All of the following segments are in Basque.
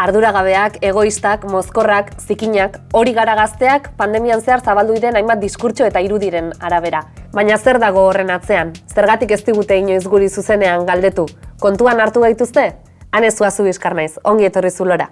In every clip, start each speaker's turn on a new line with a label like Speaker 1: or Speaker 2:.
Speaker 1: arduragabeak, egoistak, mozkorrak, zikinak, hori gara gazteak pandemian zehar zabaldu diren hainbat diskurtso eta irudiren arabera. Baina zer dago horren atzean? Zergatik ez digute inoiz guri zuzenean galdetu? Kontuan hartu gaituzte? Ane Zuazu bizkar naiz, ongi etorri zulora.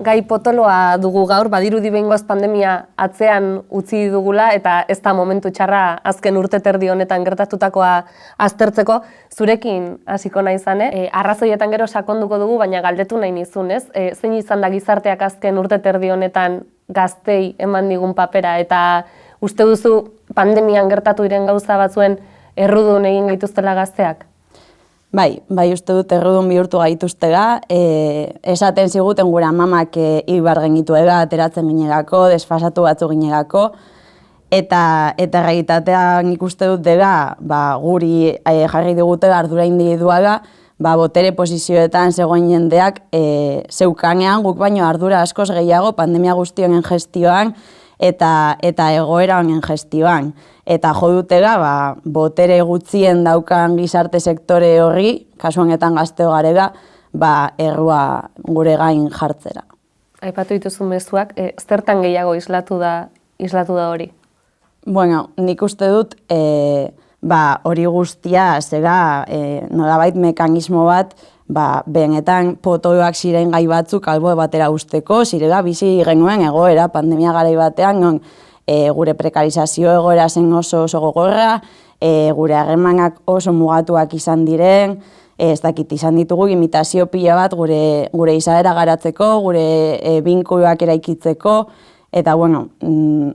Speaker 1: Gai potoloa dugu gaur, badirudi behingoz pandemia atzean utzi dugula eta ez da momentu txarra azken urte terdi honetan gertatutakoa aztertzeko. Zurekin hasiko naizan, arrazoietan gero sakonduko dugu, baina galdetu nahi nizun, ez? Zein izan da gizarteak azken urte terdi honetan gaztei eman digun papera eta uste duzu pandemian gertatu diren gauza batzuen errudun egin gaituztela gazteak?
Speaker 2: Bai, uste dut errudun bihurtu gaituztega, esaten ziguten gure amamak ibar genituela, ateratzen ginerako, desfasatu batzu ginerako, eta realitatean ikuste dut dela, guri jarri digutela ardura individuala, botere posizioetan zegoen jendeak zeukanean, guk baino ardura askoz gehiago pandemia guztionen gestioan eta egoera honen gestioan. Eta jo dutela, botere gutxien daukan gizarte sektore horri, kasu honetan gazteo garela, errua gure gain jartzera.
Speaker 1: Aipatu dituzun mezuak, zertan gehiago islatu da hori?
Speaker 2: Bueno, nik uste dut, hori guztia zera nolabait mekanismo bat, benetan potoloak ziren gai batzuk albo batera usteko, zirela bizi genuen egoera pandemia garai batean, non gure prekarizazio egoera zen oso gogorra, gure harremanak oso mugatuak izan diren, ez dakit izan ditugu imitazio pila bat gure izaera garatzeko, gure binkuluak eraikitzeko, eta bueno,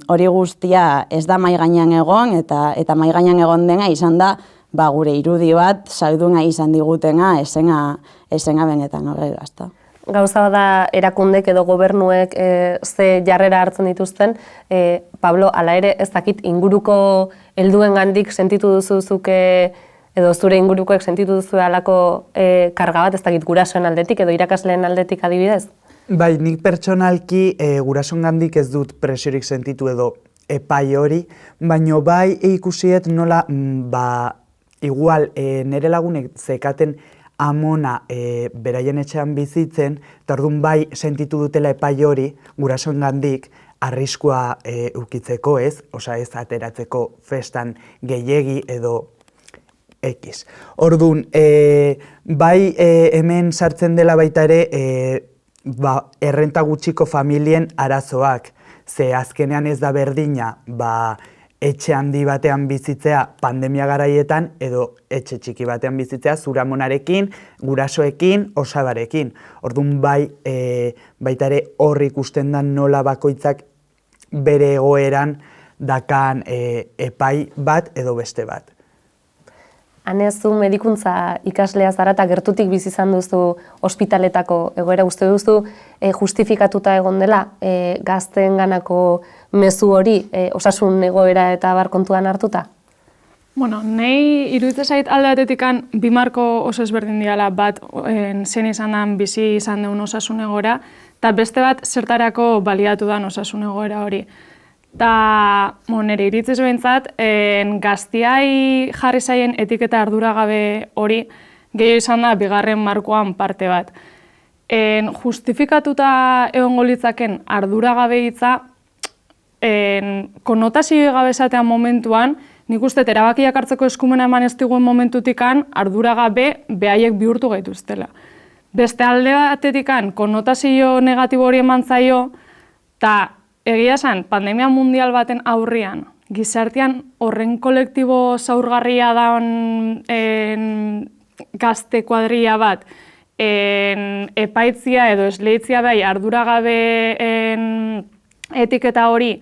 Speaker 2: hori guztia ez da mahai gainean egon, eta mahai gainean egon dena izan da gure irudi bat salduna izan digutena esena benetan horrela, ezta.
Speaker 1: Gauza da erakundek edo gobernuek ze jarrera hartzen dituzten, Pablo, hala ere ez dakit inguruko helduengandik sentitu duzuzuke edo zure ingurukoek sentitu duzu halako karga bat, ez dakit gurasoen aldetik edo irakasleen aldetik adibidez?
Speaker 3: Bai, nik pertsonalki gurasoengandik ez dut presiorik sentitu edo epai hori, baino bai ikusiet nola igual nire lagunek zekaten amona beraien etxean bizitzen, eta orduan bai sentitu dutela epai hori gurasoengandik arriskua ukitzeko, ez? Osea, ez ateratzeko festan gehiegi edo X. Orduan, bai hemen sartzen dela baita ere errenta gutxiko familien arazoak, ze azkenean ez da berdina, etxe handi batean bizitzea pandemia garaietan edo etxe txiki batean bizitzea zure amonarekin, gurasoekin, osabarekin. Orduan baita ere hor ikusten da nola bakoitzak bere egoeran dakan epai bat edo beste bat.
Speaker 1: Ane, zu medikuntza ikaslea zara eta gertutik bizi izan duzu ospitaletako egoera, uste duzu justifikatuta egon dela gazteenganako mezu hori osasun egoera eta bar kontuan hartuta?
Speaker 4: Bueno, nahi iruditzen zait alde batetikan bi marko oso ezberdin diala, bat zen izan den bizi izan duen osasun egoera, eta beste bat zertarako baliatu den osasun egoera hori. Eta nire iritzez behintzat, gaztiai jarri zaien etiketa arduragabe hori gehiago izan da bigarren markoan parte bat. Justifikatuta egongo litzaken arduragabe hitza, konotazio gabe esatean momentuan, nik uste erabakiak hartzeko eskumena eman ez diguen momentutikan arduragabe behaiek bihurtu gaituztela. Beste alde batetikan konotazio negatibo hori eman zaio, eta egia esan, pandemia mundial baten aurrian, gizartean horren kolektibo zaurgarria daun gazte kuadria bat, epaitzia edo esleitzia bai arduragabe etiketa hori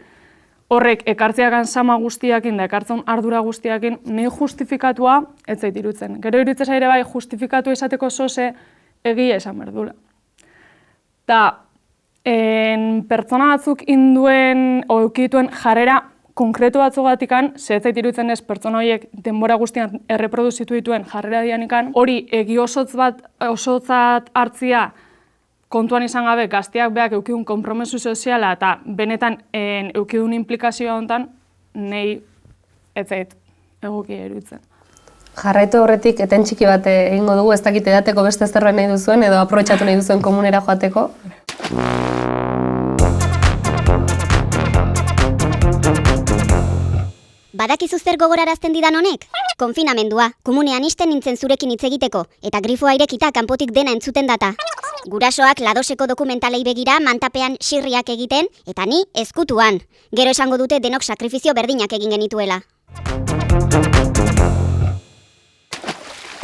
Speaker 4: horrek ekartziakan sama guztiakin da ekartzen ardura guztiakin nahi justifikatua ez zait irutzen. Gero irutzen zaire bai justifikatu esateko zoze egia esan berdula. Ta pertsona batzuk induen o eukituen jarrera konkretu batzugatikan, zehetzait iruditzen ez pertsona horiek denbora guztian erreproduzitu dituen jarrera dianikan, hori egi osotzat hartzia kontuan izan gabe gazteak beak eukidun konpromesu soziala eta benetan eukidun implikazioa hontan, nei ez zait egokia iruditzen.
Speaker 1: Jarraitu horretik, eten txiki bat egingo dugu, ez dakit edateko beste zerbait nahi duzuen, edo aprobetxatu nahi duzuen komunera joateko.
Speaker 5: Badakizu zer gogorarazten didan honek? Konfinamendua, komunean isten nintzen zurekin hitz egiteko, eta grifoa irekita kanpotik dena entzuten data. Gurasoak ladoseko dokumentalei begira mantapean xirriak egiten, eta ni ezkutuan. Gero esango dute denok sakrifizio berdinak egin genituela.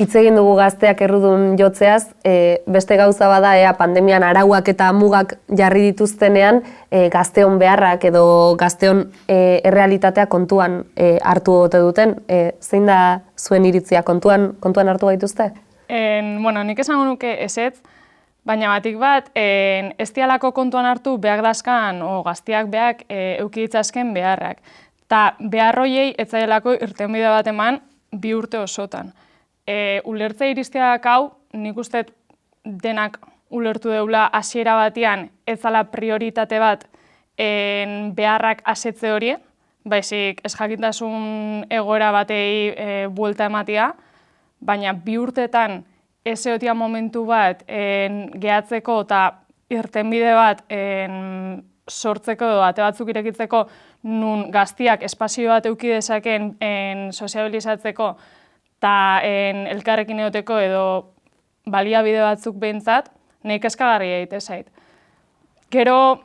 Speaker 1: Hitz egin dugu gazteak errudun jotzeaz, beste gauza bada ea pandemian arauak eta mugak jarri dituztenean gazteon beharrak edo gazteon errealitatea kontuan hartu ote duten. Zein da zuen iritzia, kontuan hartu gaituzte?
Speaker 4: Nik esango nuke ezetz, baina batik bat, ez dialako kontuan hartu behar dazkan, gazteak beak eukiditzazken beharrak. Ta behar hoiei ez zailako irtenbide bat eman 2 urte osotan. Ulertze irizteak hau, nik uste denak ulertu deula hasiera batean ez zala prioritate bat beharrak asetze hori, baizik ez jakintasun egoera batei buelta ematea, baina 2 urtetan ez egotia momentu bat gehatzeko eta irtenbide bat sortzeko edo ate batzuk irekitzeko nun gaztiak espazio bat eduki dezaken soziabilizatzeko eta elkarrekin egoteko edo baliabide batzuk behintzat, nahi kezkagarria egite zait. Gero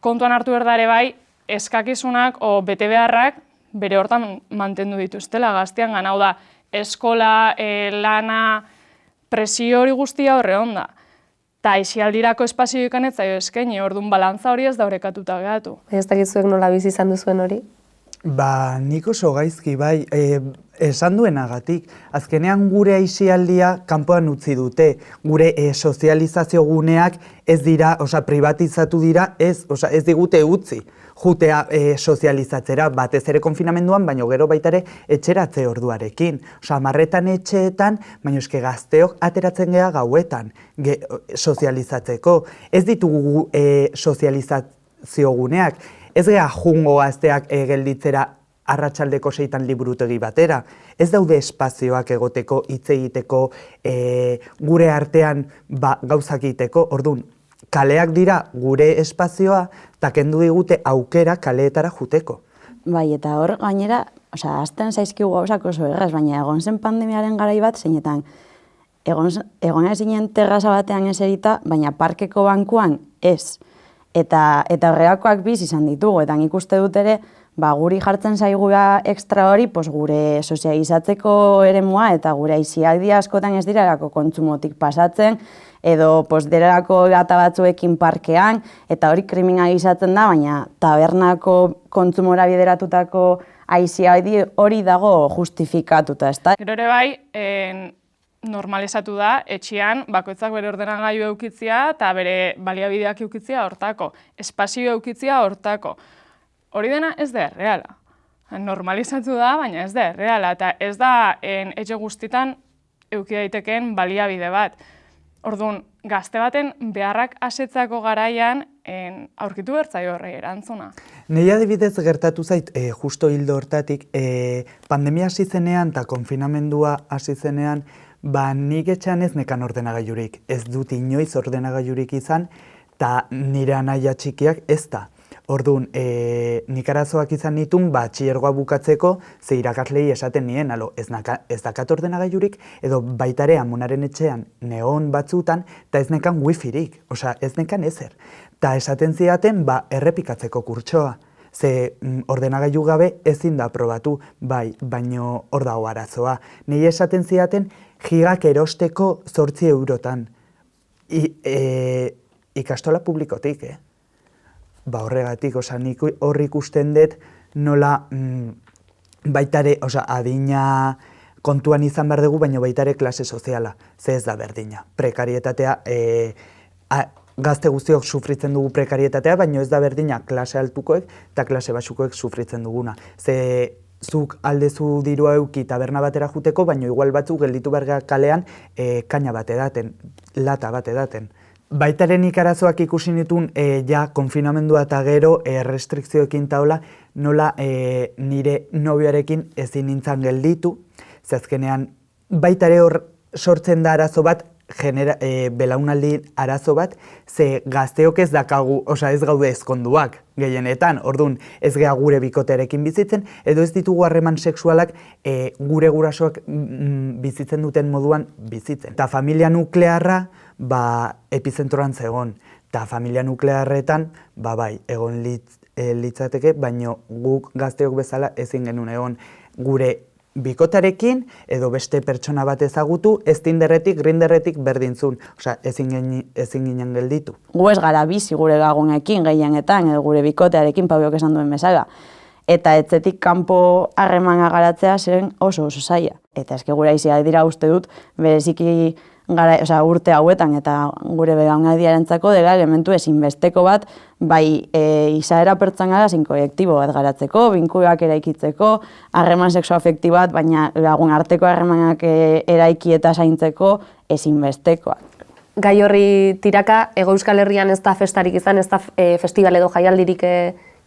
Speaker 4: kontuan hartu berdare bai, eskakizunak o bete beharrak bere hortan mantendu dituztela gaztean hau da, eskola, lana, presio hori guztia horre onda. Ta aisialdirako espazio ikanetzaio eskaini, orduan balantza hori ez da horrekatuta gehatu.
Speaker 1: Ez dakitzuek nola bizi izan duzuen hori?
Speaker 3: Nik oso gaizki bai, esan duenagatik. Azkenean gure aisialdia kanpoan utzi dute. Gure sozializazio guneak ez dira, privatizatu dira, ez digute utzi. Jutea sozializatzera, batez ere konfinamenduan, baina gero baita ere etxeratze orduarekin. Marretan etxeetan, baina eske gazteok ateratzen geha gauetan sozializatzeko. Ez ditugu sozializazio guneak. Ez geha jungo gazteak gelditzera arratsaldeko 6 liburutegi batera. Ez daude espazioak egoteko, hitz egiteko, gure artean gauzak egiteko. Orduan, kaleak dira gure espazioa, eta kendu digute aukera kaleetara juteko.
Speaker 2: Bai, eta hor gainera, azten zaizkigu gauzak oso erraz, baina egon zen pandemiaren garai bat, zeinetan, egon ezinen terraza batean eserita, baina parkeko bankuan ez. Eta horreakoak biz izan ditugu, eta nik uste dut ere, guri jartzen zaigua ekstra hori, gure sozializatzeko eremua eta gure aisialdia askotan ez direlako kontsumotik pasatzen, edo derelako gata batzuekin parkean, eta hori kriminalizatzen da, baina tabernako kontsumora bideratutako aisialdi hori dago justifikatuta, ezta?
Speaker 4: Gero ere bai, normalizatu da, etxean bakoitzak bere ordenagailu eukitzia eta bere baliabideak eukitzia hortako, espazio eukitzia hortako. Hori dena ez da erreala. Normalizatu da, baina ez da erreala, eta ez da etxe guztitan euki daitekeen baliabide bat. Orduan, gazte baten beharrak asetzako garaian aurkitu bertzaio horrei erantzuna.
Speaker 3: Nei adibidez gertatu zait, justo hildo hortatik, pandemia hasi zenean eta konfinamendua hasi zenean, nik etxean ez nekan ordenagailurik. Ez dut inoiz ordenagailurik izan, eta nire anaia txikiak ez da. Orduan, nik arazoak izan nitun, batxillergoa bukatzeko, ze irakaslei esaten nien, ez dakat ordenagailurik, edo baitare amonaren etxean neon batzutan, eta ez nekan wifirik, ez nekan ezer. Eta esaten zidaten, errepikatzeko kurtsoa. Ze ordenagailu gabe ezin da aprobatu, baino hor dago arazoa. Nei esaten zidaten, gigak erosteko 8 eurotan. Ikastola publikotik, horregatik, nik hor ikusten dut nola baitare, adina kontuan izan behar dugu, baina baitare klase soziala, ze ez da berdina. Prekarietatea gazte guztiok sufritzen dugu prekarietatea, baina ez da berdina klase altukoek eta klase baxukoek sufritzen duguna. Ze zuk aldezu dirua euki taberna batera juteko, baina igual batzuk gelditu behar kalean kaina bat edaten, lata bat edaten. Baitaren ikarazoak ikusi nituen ja konfinamendua eta gero restrikzioekin taula nola nire nobioarekin ezin nintzen gelditu, ze azkenean baitare hor sortzen da arazo bat, belaunaldi arazo bat, ze gazteok ez dakagu, ez gaude ezkonduak gehienetan, orduan ez gea gure bikotearekin bizitzen, edo ez ditugu harreman sexualak gure gurasoak bizitzen duten moduan bizitzen. Ta familia nuklearra, epizentroan zegon, eta familia nuklearretan, bai, egon litzateke, baino guk gazteok bezala ezin genuen egon gure bikotarekin edo beste pertsona bat ezagutu, ez Tinderretik, Grinderretik berdintzun. Ezin ginen gelditu.
Speaker 2: Gu ez gara bizi gure lagunekin gehienetan, edo gure bikotearekin Pabiok esan duen bezala. Eta etzetik kanpo harremana garatzea zen oso zaila. Eta eske gure aiziak dira uste dut, bereziki urte hauetan eta gure belaunaldiarentzako dela elementu ezinbesteko bat, bai izaera pertsonala zein kolektibo bat garatzeko, binkuloak eraikitzeko, harreman sexoafektibo bat, baina lagun arteko harremanak eraiki eta zaintzeko ezinbestekoak.
Speaker 1: Gai horri tiraka, Hego Euskal Herrian ez da festarik izan, ez da festival edo jaialdirik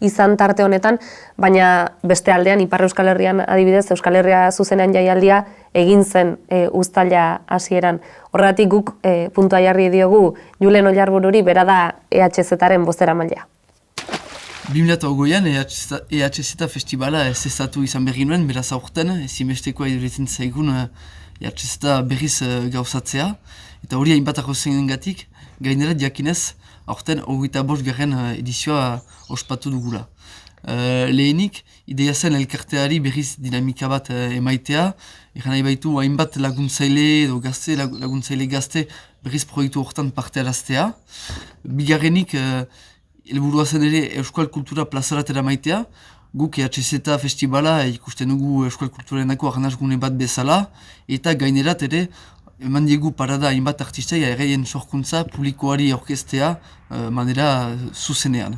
Speaker 1: izan tarte honetan, baina beste aldean, Ipar Euskal Herrian adibidez, Euskal Herria zuzenean jaialdia egin zen uztaila hasieran. Horregatik guk puntua jarri diogu Julen Ollarbururi, bera da EHZ-aren bozeramailea.
Speaker 6: 2008an EHZ festivala ezezatu izan berri nuen, beraz aurten, ezinbestekoa iduritzen zaigun EHZ berriz gauzatzea, eta hori hainbatako zengatik, gainera diakinez, aurten 25. edizioa ospatu dugula. Lehenik, ideia zen elkarteari berriz dinamika bat emaitea, eran nahi baitu hainbat laguntzaile edo gazte, laguntzaile gazte berriz proiektu horretan parte araztea. Bigarrenik, helburua zen ere euskal kultura plazaratera maitea, guk EHZ festivala ikusten dugu euskal kulturenako arnazgune bat bezala, eta gainerat ere eman diegu parada hainbat artistai erreien sorkuntza publikoari aurkeztea manera zuzenean.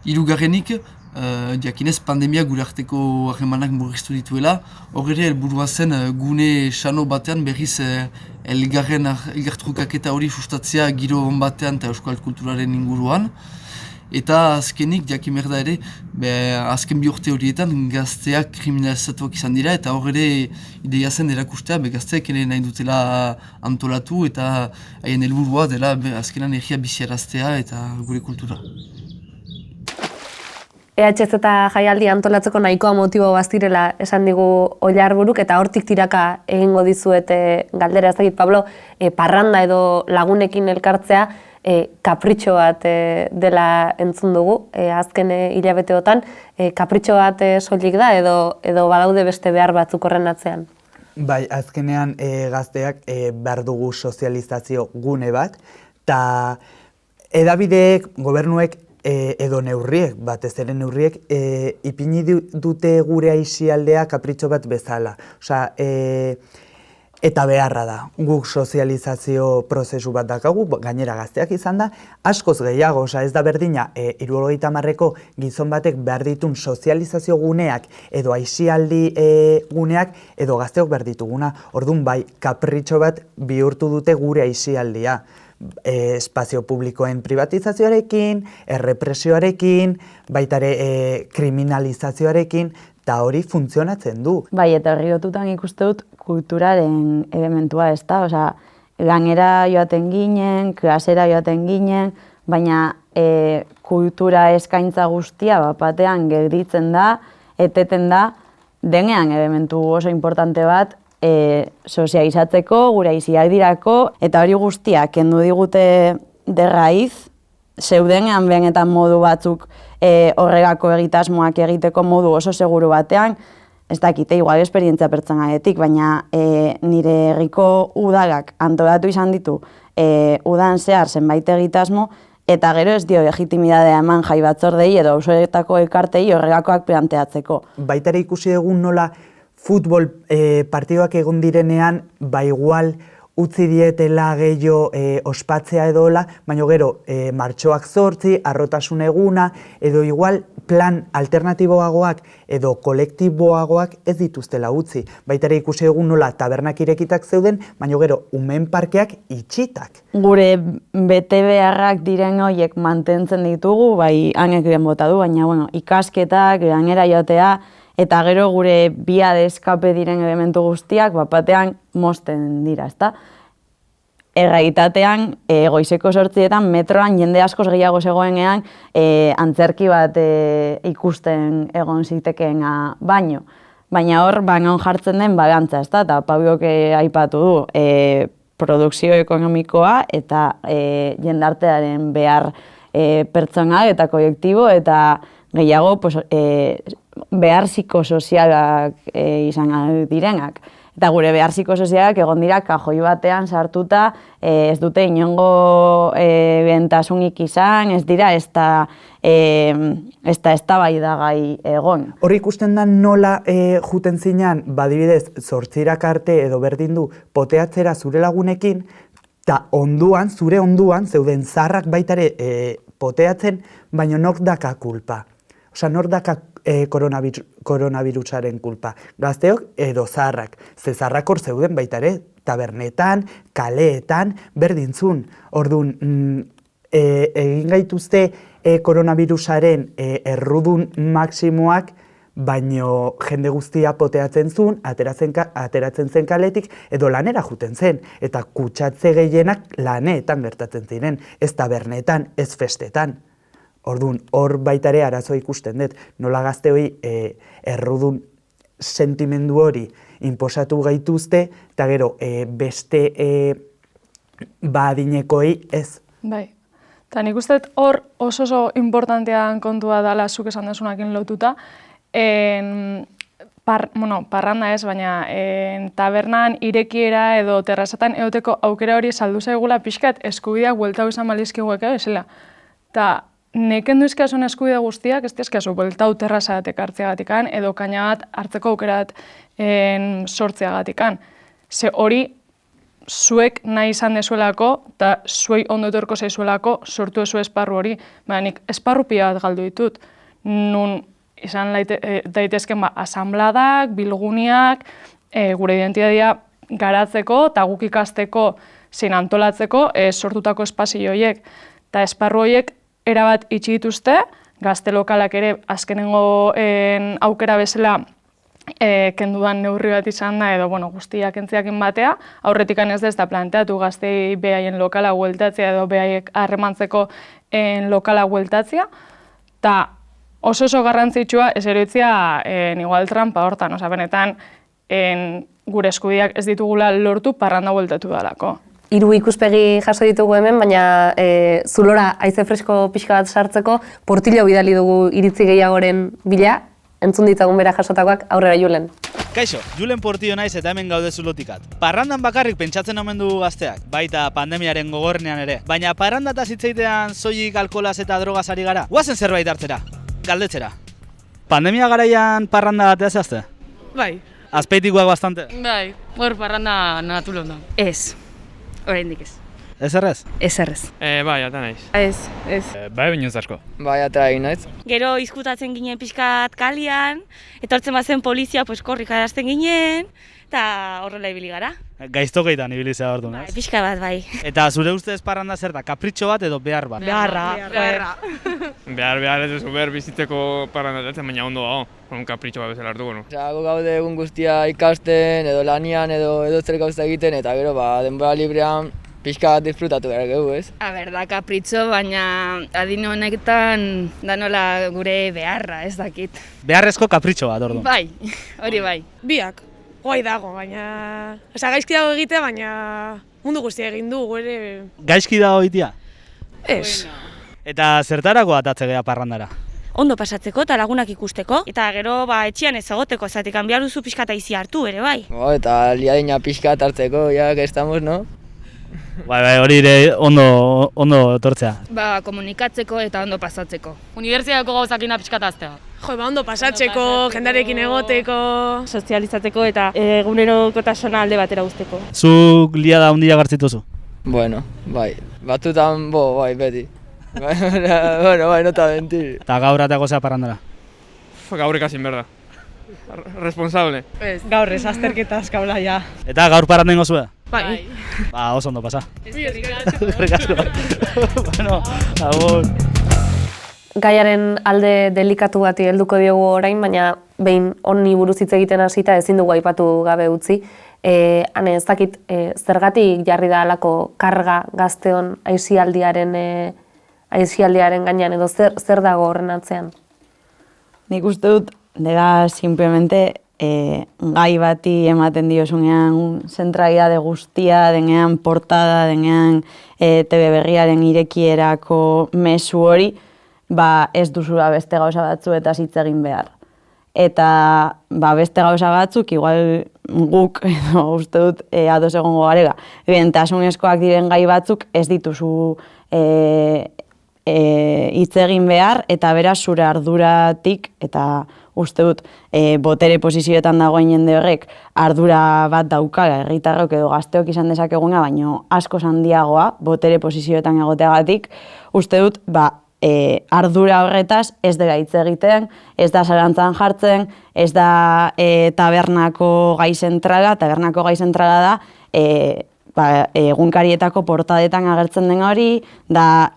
Speaker 6: Hirugarrenik, diakinez pandemia gure arteko harremanak murriztu dituela, hor ere helburua zen gune sano batean berriz elgartrukaketa hori sustatzea giro hon batean eta euskal kulturaren inguruan. Eta azkenik, diakimer da ere, azken bi urte horietan gazteak kriminalizatuak izan dira, eta hor ere ideia zen erakustea, gazteak ere nahi dutela antolatu, eta haien helburua dela azkenan egia biziaraztea eta gure kultura.
Speaker 1: EHZ eta jaialdi antolatzeko nahikoa motibo baztirela esan digu Ollarburuk, eta hortik tiraka egingo dizuete galdera. Ez dakit, Pablo, parranda edo lagunekin elkartzea kapritxo bat dela entzun dugu, azken hilabeteotan, kapritxo bat soilik da edo badaude beste behar batzuk horren atzean?
Speaker 3: Bai, azkenean gazteak behar dugu sozializazio gune bat, eta hedabideek, gobernuek edo neurriek, batez ere neurriek, ipini dute gure aisialdea kapritxo bat bezala. Eta beharra da, guk sozializazio prozesu bat dakagu, gainera gazteak izan da, askoz gehiago, ez da berdina, 70ko gizon batek behar ditun sozializazio guneak edo aisialdi guneak edo gazteok behar dituguna. Orduan bai, kapritxo bat bihurtu dute gure aisialdia. Espazio publikoen privatizazioarekin, errepresioarekin, baitare kriminalizazioarekin, eta hori funtzionatzen du.
Speaker 2: Bai, eta herriotutan ikuste dut kulturaren elementua ez da, lanera joaten ginen, klasera joaten ginen, baina kultura eskaintza guztia batean gelditzen da, eteten da, denean elementu oso importante bat, sozializatzeko, gure aiziak dirako, eta hori guztiak kendu digute de raiz, zeudenean benetan modu batzuk horregako egitasmoak egiteko modu oso seguru batean, ez dakite, igual esperientzia pertsonaletik, baina nire herriko udalak antolatu izan ditu udan zehar zenbait egitasmo, eta gero ez dio legitimidadea eman jai batzordei edo auzoetako elkartei horregakoak planteatzeko.
Speaker 3: Baitare ikusi egun nola futbol partidoak egon direnean, igual utzi dietela gehiago ospatzea edola, baina gero martxoak 8, arrotasun eguna, edo igual plan alternatiboagoak edo kolektiboagoak ez dituztela utzi. Baita ere ikusi egun nola tabernak irekitak zeuden, baina gero umeen parkeak itxitak.
Speaker 2: Gure bete beharrak diren horiek mantentzen ditugu, bai hanek bota du, baina bueno, ikasketak, gainera joatea, eta gero gure bia de eskape diren elementu guztiak batean mozten dira, ezta? Errealitatean, goizeko 8etan metroan jende askoz gehiago zegoenean antzerki bat ikusten egon zitekeena baino. Baina hor, non jartzen den bagantza, ezta? Eta Pabiok aipatu du, produkzio ekonomikoa eta jendartearen behar pertsonal eta kolektibo eta gehiago behar psikosozialak izan direnak. Eta gure behar psikosozialak egon dira kajoi batean sartuta, ez dute inongo bentasunik izan, ez dira eztabaidagai egon.
Speaker 3: Hor ikusten da nola juten zinan, badibidez, 8 arte edo berdin du poteatzera zure lagunekin, eta onduan, zure onduan, zeuden zaharrak baitare poteatzen, baina nork daka kulpa. Osa, nork daka koronavirusaren kulpa. Gazteok edo zaharrak. Ze zaharrak hor zeuden baitare, tabernetan, kaleetan, berdintzun. Orduan, egin gaituzte koronavirusaren errudun maksimoak, baino jende guztia poteatzen zuen, ateratzen zen kaletik, edo lanera juten zen. Eta kutsatze gehienak laneetan gertatzen ziren, ez tabernetan, ez festetan. Orduan, hor baitare arazoa ikusten dut, nola gazteoi errudun sentimendu hori inposatu gaituzte, eta gero beste adinekoei ez.
Speaker 4: Bai, eta nik uste hor oso importantean kontua dela zuk esan desunakin lotuta, parranda ez, baina tabernan irekiera edo terrazatan egoteko aukera hori saldu zaigula pixkat eskubideak bueltau izan balizkiguek bezala. Eta neken duizkasun eskubide guztiak, ez dizkazu bueltau terrazatik hartzeagatikan edo kaina bat hartzeko aukerat sortzeagatikan. Ze hori zuek nahi izan dezuelako eta zuei ondo etorko zaizuelako sortu ezu esparru hori. Baina nik esparru pila bat galdu ditut. Nun izan daitezken asambladak, bilguniak, gure identitatea garatzeko eta guk ikasteko zein antolatzeko sortutako espazio horiek. Eta esparru horiek erabat itxi dituzte, gazte lokalak ere azkenengo aukera bezala kendudan neurri bat izan da, edo guztiak entziakin batea, aurretikan ez da planteatu gaztei behaien lokala hueltatzea edo behaiek harremantzeko lokala hueltatzea, eta oso garrantzitsua ez eroitzia igual trampa hortan, benetan gure eskubideak ez ditugula lortu parranda hueltatu dalako.
Speaker 1: 3 ikuspegi jaso ditugu hemen, baina zulora haize fresko pixka bat sartzeko portillo bidali dugu iritzi gehiagoren bila, entzun ditzagun bera jasotakoak aurrera Julen.
Speaker 7: Kaixo, Julen Portillo naiz eta hemen gaude zulotikat. Parrandan bakarrik pentsatzen omen du gazteak, baita pandemiaren gogornean ere. Baina parrandataz hitzeitean soilik alkolaz eta drogaz ari gara. Guazen zerbait hartzera, galdetzera. Pandemia garaian parranda batea zehazte?
Speaker 8: Bai.
Speaker 7: Azpeitikoak bastante?
Speaker 8: Bai, hor parranda natulon da. Ez. Oraindik ez.
Speaker 7: Ez errez?
Speaker 8: Ez errez.
Speaker 9: Bai, ata naiz.
Speaker 8: Ez.
Speaker 9: Bai, binuz asko.
Speaker 10: Bai, ata egin naiz.
Speaker 11: Gero izkutatzen ginen pixkat kalian, etortzen bazen polizia, korrik arazten ginen, eta horrela ibili gara.
Speaker 7: Gaiztokeitan ibili zea ordu,
Speaker 11: Bai, pixka bat, bai.
Speaker 7: Eta zure ustez parranda zer da, kapritxo bat edo behar bat?
Speaker 11: Beharra.
Speaker 9: Behar ez duzu behar bizitzeko parrandatzen, baina ondo dago. Kapritxo bat bezala hartuko, no?
Speaker 10: Gu gaude egun guztia ikasten, edo lanian, edo zer gauza egiten, eta gero denbora librean pixka bat disfrutatu gara geu, ez?
Speaker 8: Da kapritxo, baina adin honetan da nola gure beharra, ez dakit.
Speaker 7: Beharrezko kapritxo bat, orduan.
Speaker 8: Bai, hori bai.
Speaker 12: Biak, guai dago, baina... gaizki dago egite, baina mundu guztia egin du, gure...
Speaker 7: Gaizki dago egitea?
Speaker 12: Ez.
Speaker 7: Eta zertarako atatze geha parrandara?
Speaker 11: Ondo pasatzeko eta lagunak ikusteko, eta gero etxean ez egoteko, zatik behar duzu pixka eta izi hartu ere, bai.
Speaker 10: Eta liadina pixka hartzeko, ja, que estamos, no?
Speaker 7: Bai, hori ere ondo etortzea.
Speaker 8: Komunikatzeko eta ondo pasatzeko. Unibertsitateko gauzakina pixka eta aztea.
Speaker 12: Jo, ondo pasatzeko, jendarekin egoteko.
Speaker 11: Sozializatzeko eta egunerokotasuna alde batera uzteko.
Speaker 7: Zuk liada handia gartzituzu?
Speaker 10: Bueno, bai, batzutan, bai, beti. Bai, nota benti.
Speaker 7: Eta gaur atako zea parrandara?
Speaker 9: Gaur ikasin berda. Responsable.
Speaker 4: Gaur ez, azterketa azkaula ja.
Speaker 7: Eta gaur parrandengo zua?
Speaker 12: Bai.
Speaker 7: Ba, oso ondo pasa. Eskerrik asko. Bueno, agur.
Speaker 1: Gaiaren alde delikatu bati helduko diogu orain, baina behin honi buruz hitz egiten hasita ezin dugu aipatu gabe utzi. Hane, ez dakit, zergatik jarri da halako karga gazteon aisialdiaren gainean edo zer dago horren atzean?
Speaker 2: Nik uste dut, dela simplemente gai bati ematen diozunean zentralidade guztia, denean portada, denean TV berriaren irekierako mezu hori, ez duzula beste gauza batzu eta hitz egin behar. Eta beste gauza batzuk, igual guk, uste dut, ados egongo garela, ebentasunezkoak diren gai batzuk ez dituzu hitz egin behar, eta beraz zure arduratik, eta uste dut, botere posizioetan dagoen jende horrek ardura bat daukala, herritarrok edo gazteok izan dezakeguna, baino asko handiagoa botere posizioetan egoteagatik, uste dut, ardura horretaz ez dela hitz egiten, ez da zalantzan jartzen, ez da tabernako gai zentrala da egunkarietako portadetan agertzen den hori, da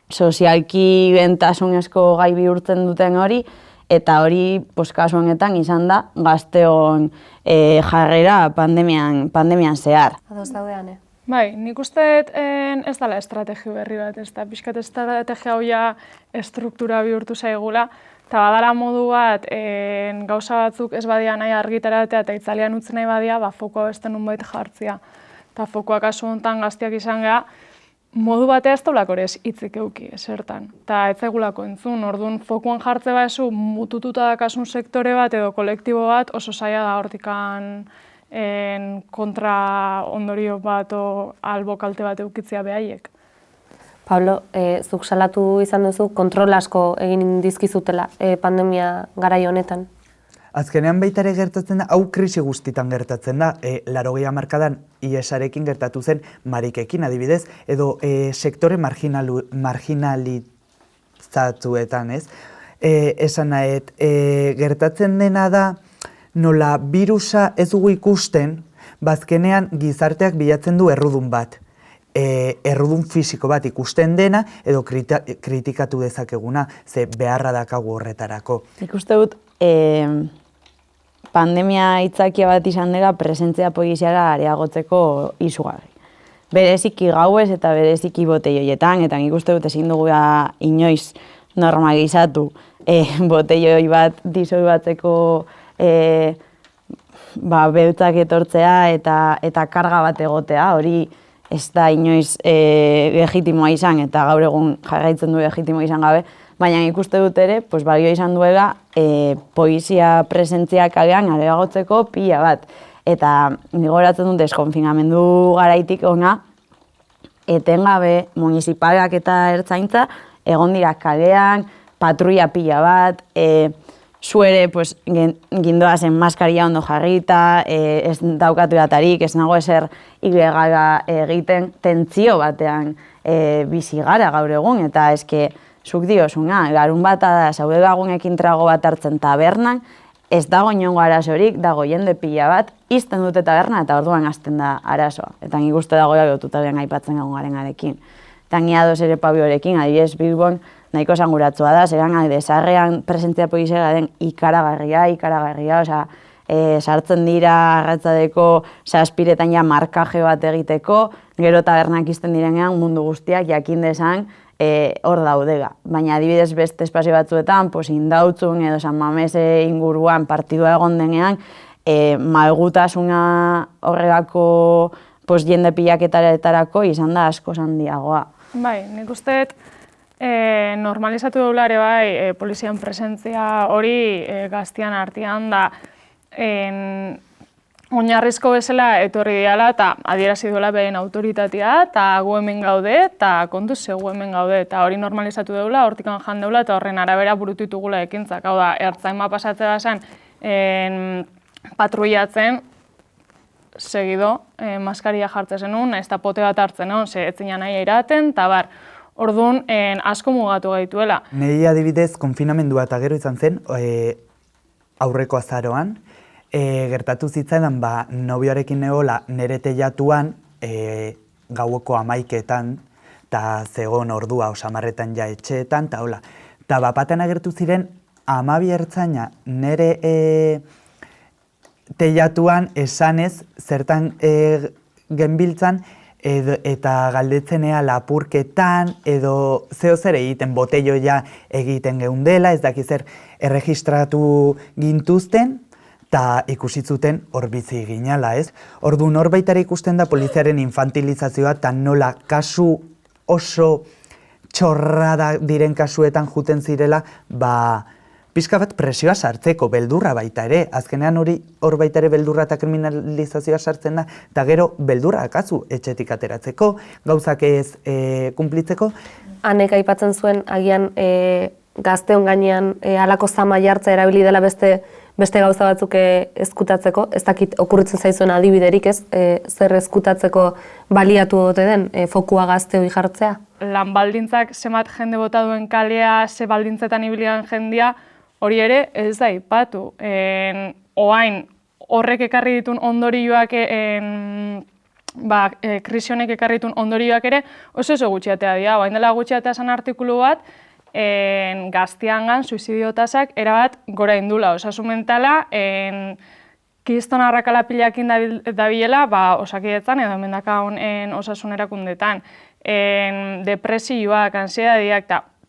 Speaker 2: sozialki bentasunezko gai bihurtzen duten hori, eta hori kasu honetan izan da gazteon jarrera pandemian zehar.
Speaker 1: Ados daudean,
Speaker 4: Bai, nik uste ez dela estrategia berri bat, ez da pixkat estrategia hoia estruktura bihurtu zaigula, eta badala modu bat gauza batzuk ez badia nahi argitaratea eta itzalian utzi nahi badia, fokoa beste nunbait jartzia. Eta fokoa kasu honetan gaztiak izan geha, modu batea ez daulako ere hitzik euki, esertan. Eta ez zaigulako entzun, orduan fokuan jartze baezu mutututa dakasun sektore bat edo kolektibo bat oso zaila da hortikan kontra ondorio bat o albo kalte bat eukitzea behaiek.
Speaker 1: Pablo, zuk salatu izan duzu kontrol asko egin dizkizutela pandemia garai honetan.
Speaker 3: Azkenean baita ere gertatzen da, hau krisi guztitan gertatzen da, 80 hamarkadan IESarekin gertatu zen marikekin adibidez, edo sektore marginalizatuetan, ez? Esan nahet, gertatzen dena da, nola birusa ez dugu ikusten, bazkenean gizarteak bilatzen du errudun bat. Errudun fisiko bat ikusten dena edo kritikatu dezakeguna, ze beharra dakagu horretarako.
Speaker 2: Ikuste dut, pandemia itzakia bat izan dela presentzia poliziala areagotzeko izugarri. Bereziki gauez eta bereziki boteioietan, eta ikuste dut ezin dugu inoiz normalizatu boteioi bat disolbatzeko beltzak etortzea eta karga bat egotea, hori ez da inoiz legitimoa izan eta gaur egun jarraitzen du legitimoa izan gabe, baina ikuste dut ere, balio izan duela polizia presentzia kalean areagotzeko pila bat. Eta nigoratzen dut deskonfinamendu garaitik ona, etengabe municipalak eta ertzaintza egon dira kalean, patrulla pila bat, zuere gindoazen maskaria ondo jarrita, ez daukatu datarik, ez nago ezer ilegala egiten, tentzio batean bizi gara gaur egun, eta eske zuk diozuna, larun bata da, zaude lagunekin trago bat hartzen tabernan, ez dago inongo arazorik, dago jende pila bat, izten dute taberna eta orduan hasten da arazoa. Eta nik uste dagoela lotuta lehen aipatzen egon garenarekin. Eta ni ados ere Pabiorekin, adibidez Bilbon, nahiko esanguratsua da, zeran desarrean presentzia polizia den ikaragarria, osea, sartzen dira arratzadeko zazpiretan ja markaje bat egiteko, gero tabernak izten direnean mundu guztiak jakin desan hor daudela. Baina adibidez beste espazio batzuetan, Indautzun edo San Mamese inguruan partidua egon denean, malgutasuna horregako jende pilaketaretarako izan da asko handiagoa.
Speaker 4: Bai, nik uste normalizatu daula ere bai polizian presentzia hori gaztian artean da oinarrizko bezala etorri diala eta adierazi duela behen autoritatea eta gu hemen gaude eta kontuz ze gu hemen gaude eta hori normalizatu deula, hortikan jan deula eta horren arabera burutu ditugula ekintzak. Hau da, ertzainma pasatzea zen patruiatzen segido maskaria jartzen zenun, ez da pote bat hartzen egon, ze etzina nahi eraten, eta bar, orduan asko mugatu gaituela.
Speaker 3: Nei adibidez, konfinamendua eta gero izan zen, aurreko azaroan, gertatu zitzaidan, nobioarekin negola nere teilatuan, gaueko 11etan, eta zegoen ordua osamarretan ja etxeetan, eta hola. Eta bapatean agertu ziren, 12 ertzaina nere teilatuan esanez, zertan genbiltzan, eta galdetzenea lapurketan, edo zeo zer egiten, botelloia egiten geundela, ez dakiz zer erregistratu gintuzten, eta ikusitzuten hor bizi ginala, ez? Ordu norbaitara ikusten da poliziaren infantilizazioa, eta nola kasu oso txorrada diren kasuetan juten zirela, pixka bat presioa sartzeko, beldurra baita ere. Azkenean hor baita ere beldurra eta kriminalizazioa sartzen da, eta gero beldurra akazu etxetik ateratzeko, gauzak ez kumplitzeko.
Speaker 1: Hanek aipatzen zuen, agian gazteon gainean halako zama jartza erabili dela beste gauza batzuk ezkutatzeko, ez dakit okurritzen zaizuen adibiderik ez, zer ezkutatzeko baliatu ote den fokua gazteoi jartzea?
Speaker 4: Lan baldintzak zenbat jende bota duen kalea, ze baldintzetan ibilian jendia, hori ere ez da aipatu. Oain horrek ekarri ditun ondorioak, krisi honek ekarri ditun ondorioak ere oso gutxiatea dira. Oain dela gutxiatea zen artikulu bat, gaztiangan suizidio tasak erabat gora indula. Osasun mentala, kiston arrakala pilakin dabilela osakidetzan edo mendakaon osasun erakundetan. Depresioak, ansiedadiak,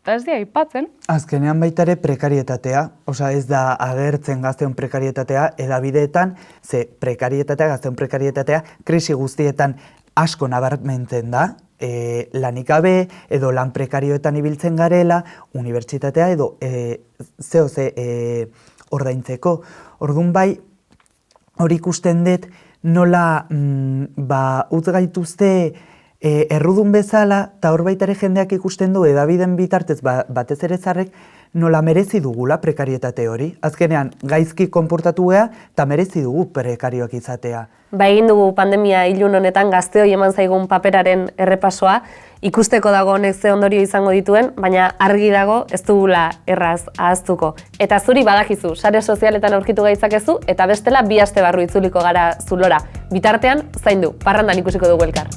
Speaker 4: eta ez dira aipatzen.
Speaker 3: Azkenean baita ere prekarietatea, ez da agertzen gazteon prekarietatea edabideetan, ze prekarietatea, gazteon prekarietatea, krisi guztietan asko nabarmentzen da, lanik gabe edo lan prekarioetan ibiltzen garela, unibertsitatea edo ze ordaintzeko. Orduan bai, hori ikusten dut nola utz gaituzte errudun bezala, eta hor baita ere jendeak ikusten du edabiden bitartez batez ere zarrek nola merezi dugula prekarietate hori. Azkenean, gaizki konportatu gea, eta merezi dugu prekarioak izatea.
Speaker 1: Egin dugu pandemia ilun honetan gazteoi eman zaigun paperaren errepasoa, ikusteko dago honek ze ondorio izango dituen, baina argi dago ez dugula erraz ahaztuko. Eta zuri badakizu, sare sozialetan aurkitu gaitzakezu, eta bestela 2 aste barru itzuliko gara zulora. Bitartean, zaindu, parrandan ikusiko dugu elkar.